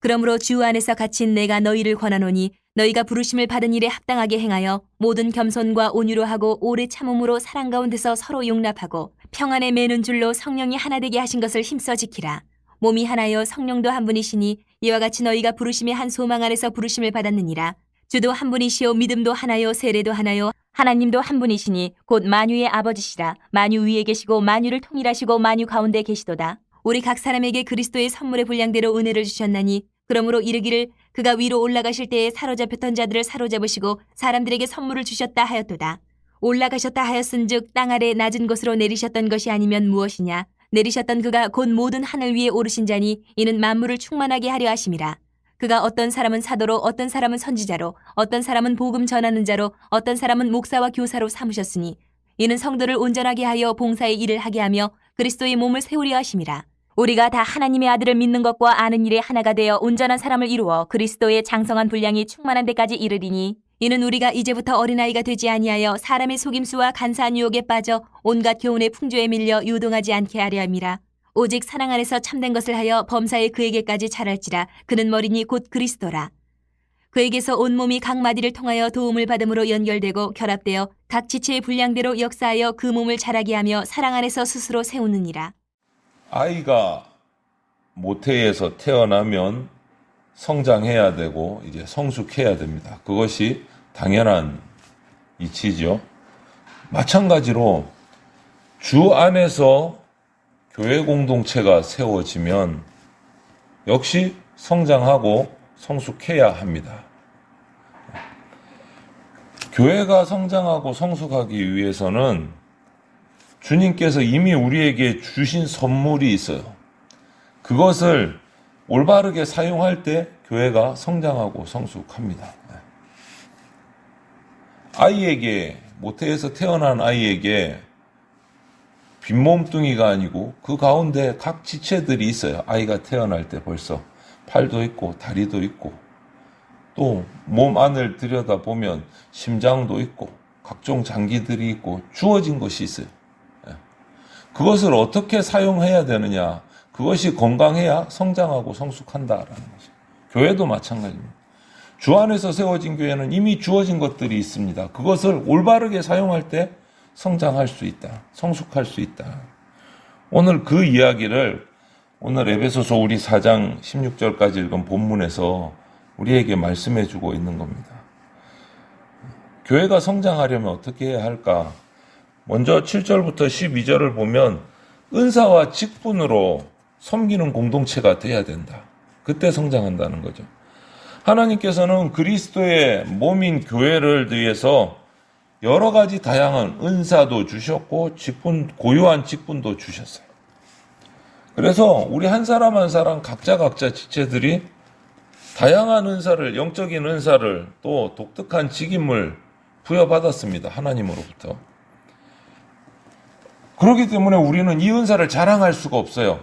그러므로 주 안에서 갇힌 내가 너희를 권하노니 너희가 부르심을 받은 일에 합당하게 행하여 모든 겸손과 온유로 하고 오래 참음으로 사랑 가운데서 서로 용납하고 평안에 매는 줄로 성령이 하나 되게 하신 것을 힘써 지키라. 몸이 하나여 성령도 한 분이시니 이와 같이 너희가 부르심의 한 소망 안에서 부르심을 받았느니라. 주도 한 분이시요 믿음도 하나요 세례도 하나요 하나님도 한 분이시니 곧 만유의 아버지시라. 만유 위에 계시고 만유를 통일하시고 만유 가운데 계시도다. 우리 각 사람에게 그리스도의 선물의 분량대로 은혜를 주셨나니 그러므로 이르기를 그가 위로 올라가실 때에 사로잡혔던 자들을 사로잡으시고 사람들에게 선물을 주셨다 하였도다. 올라가셨다 하였은즉 땅 아래 낮은 곳으로 내리셨던 것이 아니면 무엇이냐. 내리셨던 그가 곧 모든 하늘 위에 오르신 자니 이는 만물을 충만하게 하려 하심이라. 그가 어떤 사람은 사도로 어떤 사람은 선지자로 어떤 사람은 복음 전하는 자로 어떤 사람은 목사와 교사로 삼으셨으니 이는 성도를 온전하게 하여 봉사의 일을 하게 하며 그리스도의 몸을 세우려 하심이라. 우리가 다 하나님의 아들을 믿는 것과 아는 일에 하나가 되어 온전한 사람을 이루어 그리스도의 장성한 분량이 충만한 데까지 이르리니 이는 우리가 이제부터 어린아이가 되지 아니하여 사람의 속임수와 간사한 유혹에 빠져 온갖 교훈의 풍조에 밀려 유동하지 않게 하려 함이라. 오직 사랑 안에서 참된 것을 하여 범사에 그에게까지 자랄지라. 그는 머리니 곧 그리스도라. 그에게서 온몸이 각 마디를 통하여 도움을 받음으로 연결되고 결합되어 각 지체의 분량대로 역사하여 그 몸을 자라게 하며 사랑 안에서 스스로 세우느니라. 아이가 모태에서 태어나면 성장해야 되고 이제 성숙해야 됩니다. 그것이 당연한 이치죠. 마찬가지로 주 안에서 교회 공동체가 세워지면 역시 성장하고 성숙해야 합니다. 교회가 성장하고 성숙하기 위해서는 주님께서 이미 우리에게 주신 선물이 있어요. 그것을 올바르게 사용할 때 교회가 성장하고 성숙합니다. 아이에게, 모태에서 태어난 아이에게 빈몸뚱이가 아니고 그 가운데 각 지체들이 있어요. 아이가 태어날 때 벌써 팔도 있고 다리도 있고 또 몸 안을 들여다보면 심장도 있고 각종 장기들이 있고 주어진 것이 있어요. 그것을 어떻게 사용해야 되느냐. 그것이 건강해야 성장하고 성숙한다라는 거죠. 교회도 마찬가지입니다. 주 안에서 세워진 교회는 이미 주어진 것들이 있습니다. 그것을 올바르게 사용할 때 성장할 수 있다. 성숙할 수 있다. 오늘 그 이야기를 오늘 에베소서 우리 4장 16절까지 읽은 본문에서 우리에게 말씀해 주고 있는 겁니다. 교회가 성장하려면 어떻게 해야 할까? 먼저 7절부터 12절을 보면 은사와 직분으로 섬기는 공동체가 돼야 된다. 그때 성장한다는 거죠. 하나님께서는 그리스도의 몸인 교회를 위해서 여러 가지 다양한 은사도 주셨고 고유한 직분도 주셨어요. 그래서 우리 한 사람 한 사람 각자 지체들이 다양한 은사를, 영적인 은사를 또 독특한 직임을 부여받았습니다. 하나님으로부터. 그렇기 때문에 우리는 이 은사를 자랑할 수가 없어요.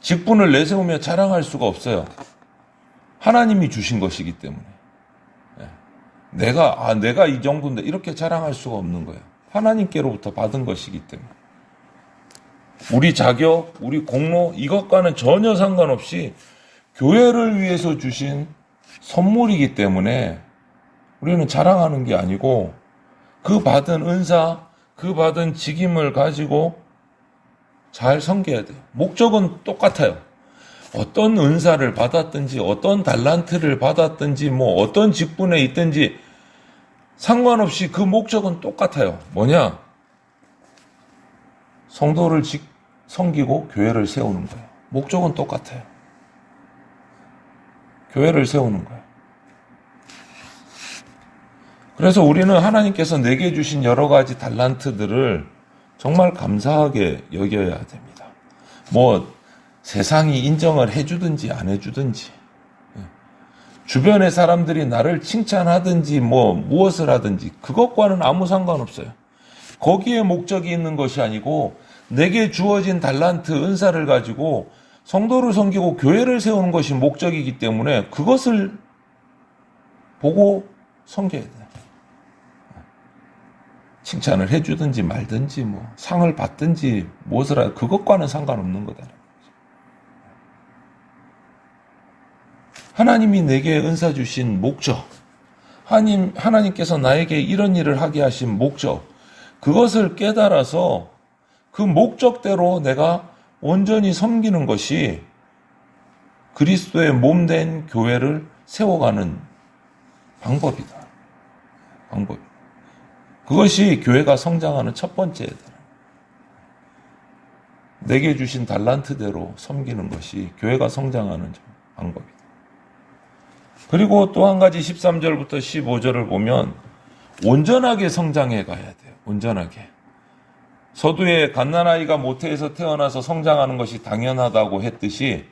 직분을 내세우며 자랑할 수가 없어요. 하나님이 주신 것이기 때문에. 내가 이 정도인데 이렇게 자랑할 수가 없는 거예요. 하나님께로부터 받은 것이기 때문에. 우리 자격, 우리 공로 이것과는 전혀 상관없이 교회를 위해서 주신 선물이기 때문에 우리는 자랑하는 게 아니고 그 받은 은사, 그 받은 직임을 가지고 잘 섬겨야 돼요. 목적은 똑같아요. 어떤 은사를 받았든지 어떤 달란트를 받았든지 어떤 직분에 있든지 상관없이 그 목적은 똑같아요. 뭐냐? 성도를 섬기고 교회를 세우는 거예요. 목적은 똑같아요. 교회를 세우는 거예요. 그래서 우리는 하나님께서 내게 주신 여러 가지 달란트들을 정말 감사하게 여겨야 됩니다. 세상이 인정을 해주든지 안 해주든지, 주변의 사람들이 나를 칭찬하든지 무엇을 하든지 그것과는 아무 상관없어요. 거기에 목적이 있는 것이 아니고 내게 주어진 달란트, 은사를 가지고 성도를 섬기고 교회를 세우는 것이 목적이기 때문에 그것을 보고 섬겨야 돼요. 칭찬을 해주든지 말든지 상을 받든지 무엇을 하든 그것과는 상관없는 거다. 하나님이 내게 은사 주신 목적, 하나님께서 나에게 이런 일을 하게 하신 목적, 그것을 깨달아서 그 목적대로 내가 온전히 섬기는 것이 그리스도의 몸된 교회를 세워가는 방법이다. 방법. 그것이 교회가 성장하는 첫 번째다. 내게 주신 달란트대로 섬기는 것이 교회가 성장하는 방법이다. 그리고 또 한 가지 13절부터 15절을 보면 온전하게 성장해 가야 돼요. 온전하게. 서두에 갓난아이가 모태에서 태어나서 성장하는 것이 당연하다고 했듯이,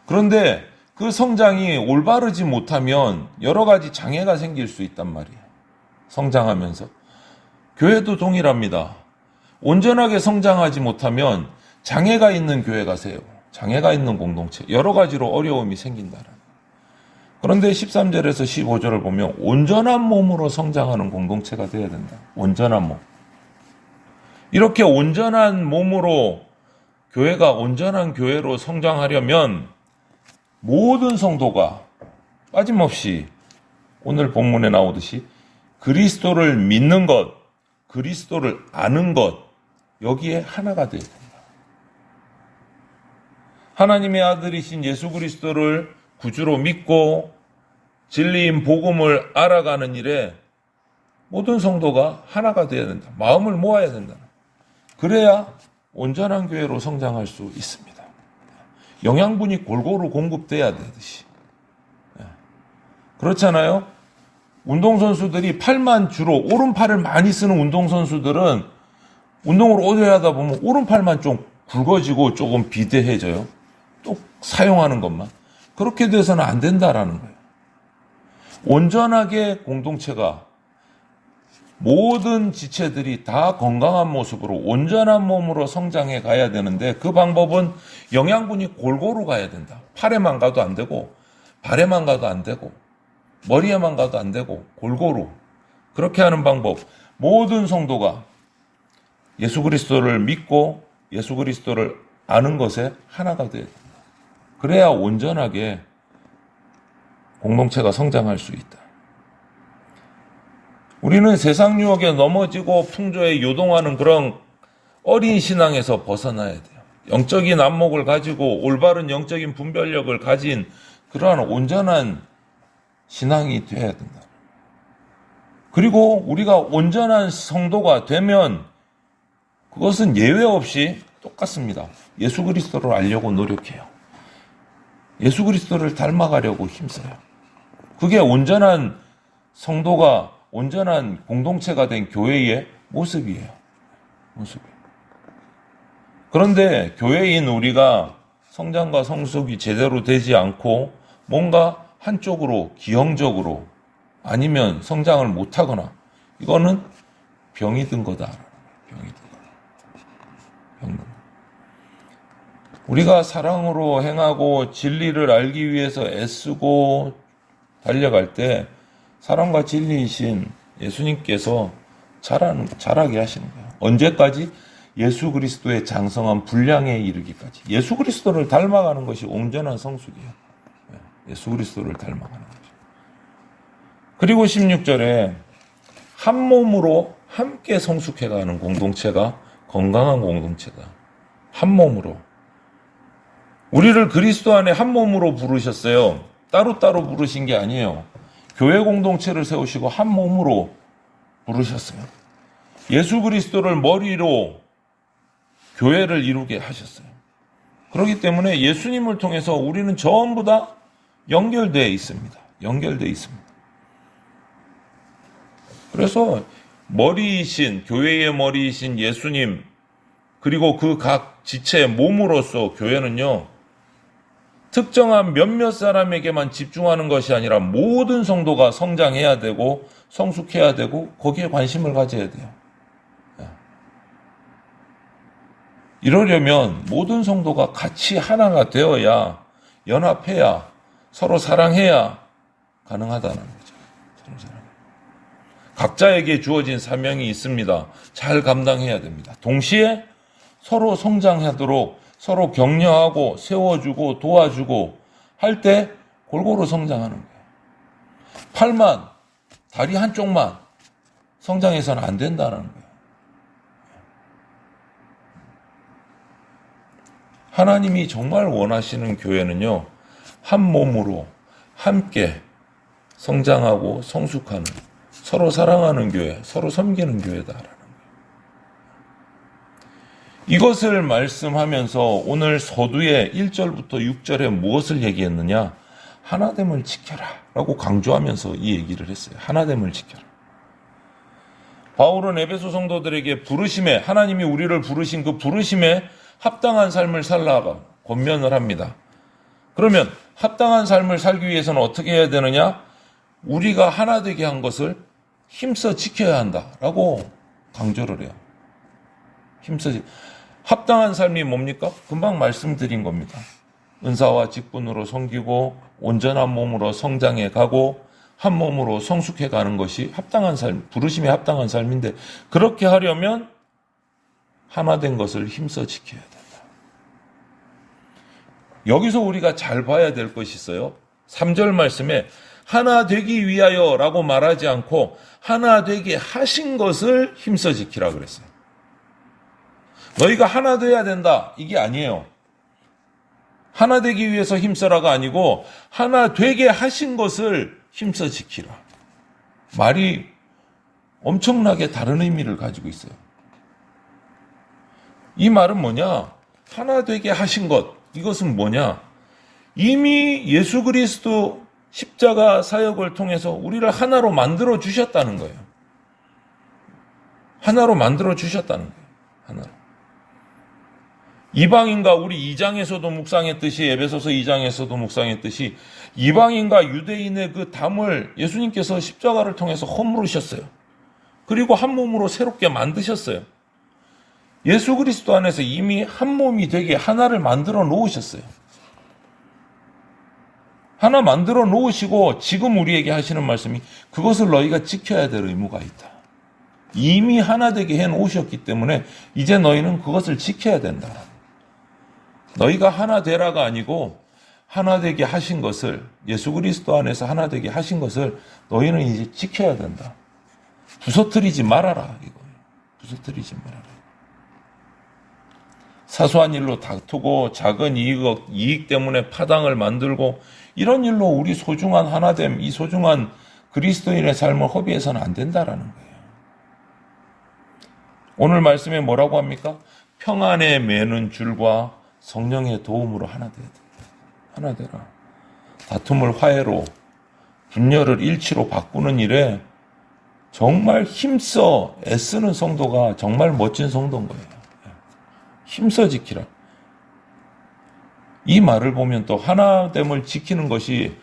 그런데 그 성장이 올바르지 못하면 여러 가지 장애가 생길 수 있단 말이에요. 성장하면서. 교회도 동일합니다. 온전하게 성장하지 못하면 장애가 있는 교회가 세요. 장애가 있는 공동체. 여러 가지로 어려움이 생긴다는. 그런데 13절에서 15절을 보면 온전한 몸으로 성장하는 공동체가 되어야 된다. 온전한 몸. 이렇게 온전한 몸으로 교회가 온전한 교회로 성장하려면 모든 성도가 빠짐없이 오늘 본문에 나오듯이 그리스도를 믿는 것, 그리스도를 아는 것, 여기에 하나가 되어야 된다. 하나님의 아들이신 예수 그리스도를 구주로 믿고 진리인 복음을 알아가는 일에 모든 성도가 하나가 되어야 된다. 마음을 모아야 된다. 그래야 온전한 교회로 성장할 수 있습니다. 영양분이 골고루 공급돼야 되듯이. 그렇잖아요? 운동선수들이 팔만 주로, 오른팔을 많이 쓰는 운동선수들은 운동을 오래 하다 보면 오른팔만 좀 굵어지고 조금 비대해져요. 또 사용하는 것만. 그렇게 돼서는 안 된다라는 거예요. 온전하게 공동체가 모든 지체들이 다 건강한 모습으로 온전한 몸으로 성장해 가야 되는데 그 방법은 영양분이 골고루 가야 된다. 팔에만 가도 안 되고 발에만 가도 안 되고 머리에만 가도 안 되고 골고루 그렇게 하는 방법. 모든 성도가 예수 그리스도를 믿고 예수 그리스도를 아는 것에 하나가 되어야 된다. 그래야 온전하게 공동체가 성장할 수 있다. 우리는 세상 유혹에 넘어지고 풍조에 요동하는 그런 어린 신앙에서 벗어나야 돼요. 영적인 안목을 가지고 올바른 영적인 분별력을 가진 그러한 온전한 신앙이 되어야 된다. 그리고 우리가 온전한 성도가 되면 그것은 예외 없이 똑같습니다. 예수 그리스도를 알려고 노력해요. 예수 그리스도를 닮아가려고 힘써요. 그게 온전한 성도가 온전한 공동체가 된 교회의 모습이에요. 모습이에요. 그런데 교회인 우리가 성장과 성숙이 제대로 되지 않고 뭔가 한쪽으로 기형적으로 아니면 성장을 못하거나 이거는 병이 든 거다. 병이 든 거다. 병. 우리가 사랑으로 행하고 진리를 알기 위해서 애쓰고 달려갈 때 사랑과 진리이신 예수님께서 자라게 하시는 거예요. 언제까지? 예수 그리스도의 장성한 분량에 이르기까지. 예수 그리스도를 닮아가는 것이 온전한 성숙이에요. 예수 그리스도를 닮아가는 거죠. 그리고 16절에 한 몸으로 함께 성숙해가는 공동체가 건강한 공동체다. 한 몸으로. 우리를 그리스도 안에 한 몸으로 부르셨어요. 따로따로 부르신 게 아니에요. 교회 공동체를 세우시고 한 몸으로 부르셨어요. 예수 그리스도를 머리로 교회를 이루게 하셨어요. 그렇기 때문에 예수님을 통해서 우리는 전부 다 연결되어 있습니다. 연결되어 있습니다. 그래서 머리이신, 교회의 머리이신 예수님, 그리고 그 각 지체의 몸으로서 교회는요, 특정한 몇몇 사람에게만 집중하는 것이 아니라 모든 성도가 성장해야 되고 성숙해야 되고 거기에 관심을 가져야 돼요. 이러려면 모든 성도가 같이 하나가 되어야 연합해야 서로 사랑해야 가능하다는 거죠. 서로 사랑. 각자에게 주어진 사명이 있습니다. 잘 감당해야 됩니다. 동시에 서로 성장하도록 서로 격려하고 세워주고 도와주고 할 때 골고루 성장하는 거예요. 팔만, 다리 한쪽만 성장해서는 안 된다는 거예요. 하나님이 정말 원하시는 교회는요, 한 몸으로 함께 성장하고 성숙하는, 서로 사랑하는 교회, 서로 섬기는 교회다라는 거예요. 이것을 말씀하면서 오늘 서두에 1절부터 6절에 무엇을 얘기했느냐? 하나됨을 지켜라 라고 강조하면서 이 얘기를 했어요. 하나됨을 지켜라. 바울은 에베소 성도들에게 부르심에, 하나님이 우리를 부르신 그 부르심에 합당한 삶을 살라고 권면을 합니다. 그러면 합당한 삶을 살기 위해서는 어떻게 해야 되느냐? 우리가 하나 되게 한 것을 힘써 지켜야 한다라고 강조를 해요. 합당한 삶이 뭡니까? 금방 말씀드린 겁니다. 은사와 직분으로 섬기고 온전한 몸으로 성장해 가고 한 몸으로 성숙해 가는 것이 합당한 삶, 부르심에 합당한 삶인데, 그렇게 하려면 하나 된 것을 힘써 지켜야 된다. 여기서 우리가 잘 봐야 될 것이 있어요. 3절 말씀에 하나 되기 위하여 라고 말하지 않고 하나 되게 하신 것을 힘써 지키라 그랬어요. 너희가 하나 돼야 된다, 이게 아니에요. 하나 되기 위해서 힘써라가 아니고 하나 되게 하신 것을 힘써 지키라. 말이 엄청나게 다른 의미를 가지고 있어요. 이 말은 뭐냐? 하나 되게 하신 것, 이것은 뭐냐? 이미 예수 그리스도 십자가 사역을 통해서 우리를 하나로 만들어 주셨다는 거예요. 하나로 만들어 주셨다는 거예요. 하나로. 이방인과 우리 2장에서도 묵상했듯이, 에베소서 2장에서도 묵상했듯이 이방인과 유대인의 그 담을 예수님께서 십자가를 통해서 허물으셨어요. 그리고 한 몸으로 새롭게 만드셨어요. 예수 그리스도 안에서 이미 한 몸이 되게 하나를 만들어 놓으셨어요. 하나 만들어 놓으시고 지금 우리에게 하시는 말씀이 그것을 너희가 지켜야 될 의무가 있다. 이미 하나 되게 해 놓으셨기 때문에 이제 너희는 그것을 지켜야 된다. 너희가 하나 되라가 아니고 하나 되게 하신 것을, 예수 그리스도 안에서 하나 되게 하신 것을 너희는 이제 지켜야 된다. 부서뜨리지 말아라. 이거예요. 부서뜨리지 말아라. 사소한 일로 다투고 작은 이익 때문에 파당을 만들고 이런 일로 우리 소중한 하나됨, 이 소중한 그리스도인의 삶을 허비해서는 안 된다라는 거예요. 오늘 말씀에 뭐라고 합니까? 평안에 매는 줄과 성령의 도움으로 하나 돼야 돼. 하나 되라. 다툼을 화해로, 분열을 일치로 바꾸는 일에 정말 힘써 애쓰는 성도가 정말 멋진 성도인 거예요. 힘써 지키라. 이 말을 보면 또 하나됨을 지키는 것이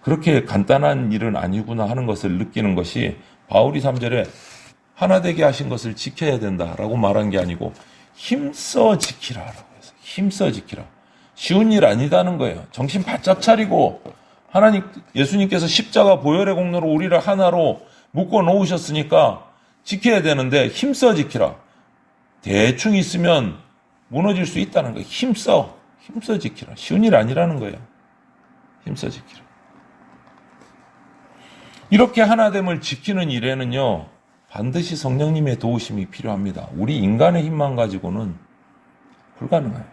그렇게 간단한 일은 아니구나 하는 것을 느끼는 것이, 바울이 3절에 하나 되게 하신 것을 지켜야 된다라고 말한 게 아니고 힘써 지키라라고 해서 힘써 지키라. 쉬운 일 아니다는 거예요. 정신 바짝 차리고, 예수님께서 십자가 보혈의 공로로 우리를 하나로 묶어 놓으셨으니까 지켜야 되는데 힘써 지키라. 대충 있으면 무너질 수 있다는 거예요. 힘써 지키라. 쉬운 일 아니라는 거예요. 힘써 지키라. 이렇게 하나됨을 지키는 일에는요, 반드시 성령님의 도우심이 필요합니다. 우리 인간의 힘만 가지고는 불가능해요.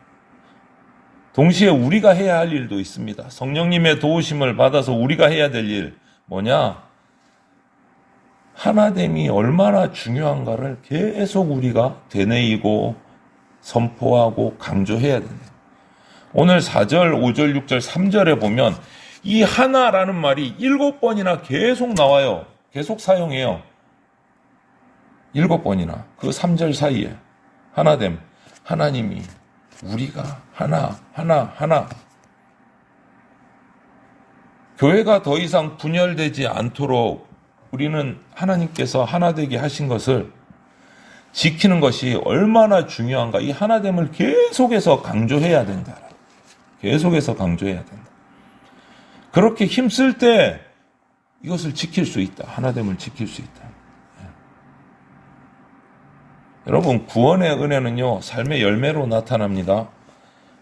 동시에 우리가 해야 할 일도 있습니다. 성령님의 도우심을 받아서 우리가 해야 될 일 뭐냐? 하나됨이 얼마나 중요한가를 계속 우리가 되뇌이고 선포하고 강조해야 됩니다. 오늘 4절, 5절, 6절, 3절에 보면 이 하나라는 말이 7번이나 계속 나와요. 계속 사용해요. 7번이나. 그 3절 사이에 하나됨, 하나님이, 우리가 하나. 교회가 더 이상 분열되지 않도록 우리는 하나님께서 하나 되게 하신 것을 지키는 것이 얼마나 중요한가. 이 하나됨을 계속해서 강조해야 된다. 계속해서 강조해야 된다. 그렇게 힘쓸 때 이것을 지킬 수 있다. 하나됨을 지킬 수 있다. 여러분, 구원의 은혜는요, 삶의 열매로 나타납니다.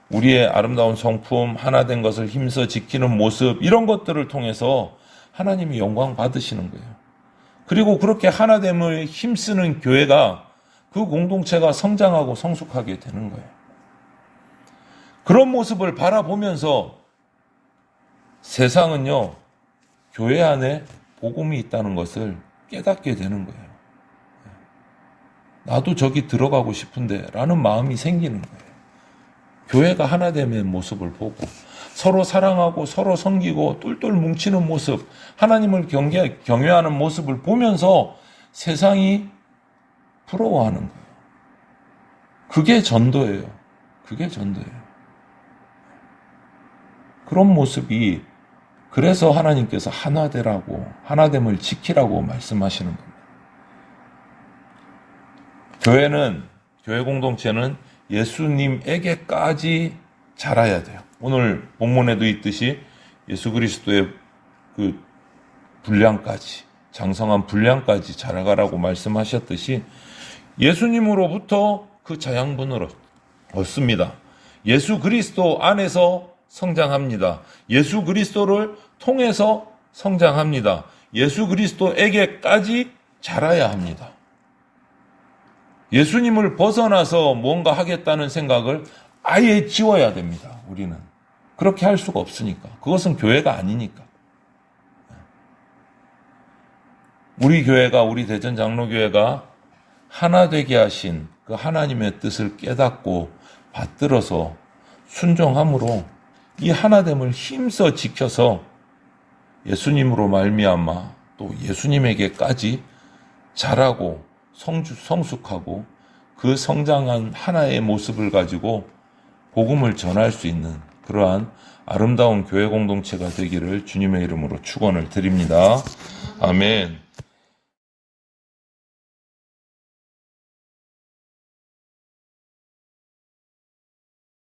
우리의 아름다운 성품, 하나된 것을 힘써 지키는 모습, 이런 것들을 통해서 하나님이 영광 받으시는 거예요. 그리고 그렇게 하나됨을 힘쓰는 교회가, 그 공동체가 성장하고 성숙하게 되는 거예요. 그런 모습을 바라보면서 세상은요, 교회 안에 복음이 있다는 것을 깨닫게 되는 거예요. 나도 저기 들어가고 싶은데 라는 마음이 생기는 거예요. 교회가 하나됨의 모습을 보고 서로 사랑하고 서로 섬기고 똘똘 뭉치는 모습, 하나님을 경외하는 모습을 보면서 세상이 부러워하는 거예요. 그게 전도예요. 그게 전도예요. 그런 모습이, 그래서 하나님께서 하나되라고, 하나됨을 지키라고 말씀하시는 겁니다. 교회 공동체는 예수님에게까지 자라야 돼요. 오늘 본문에도 있듯이 예수 그리스도의 그 분량까지, 장성한 분량까지 자라가라고 말씀하셨듯이 예수님으로부터 그 자양분을 얻습니다. 예수 그리스도 안에서 성장합니다. 예수 그리스도를 통해서 성장합니다. 예수 그리스도에게까지 자라야 합니다. 예수님을 벗어나서 뭔가 하겠다는 생각을 아예 지워야 됩니다. 우리는 그렇게 할 수가 없으니까. 그것은 교회가 아니니까. 우리 교회가, 우리 대전 장로교회가 하나 되게 하신 그 하나님의 뜻을 깨닫고 받들어서 순종함으로 이 하나됨을 힘써 지켜서 예수님으로 말미암아 또 예수님에게까지 자라고 성숙하고 그 성장한 하나의 모습을 가지고 복음을 전할 수 있는 그러한 아름다운 교회 공동체가 되기를 주님의 이름으로 축원을 드립니다. 아멘.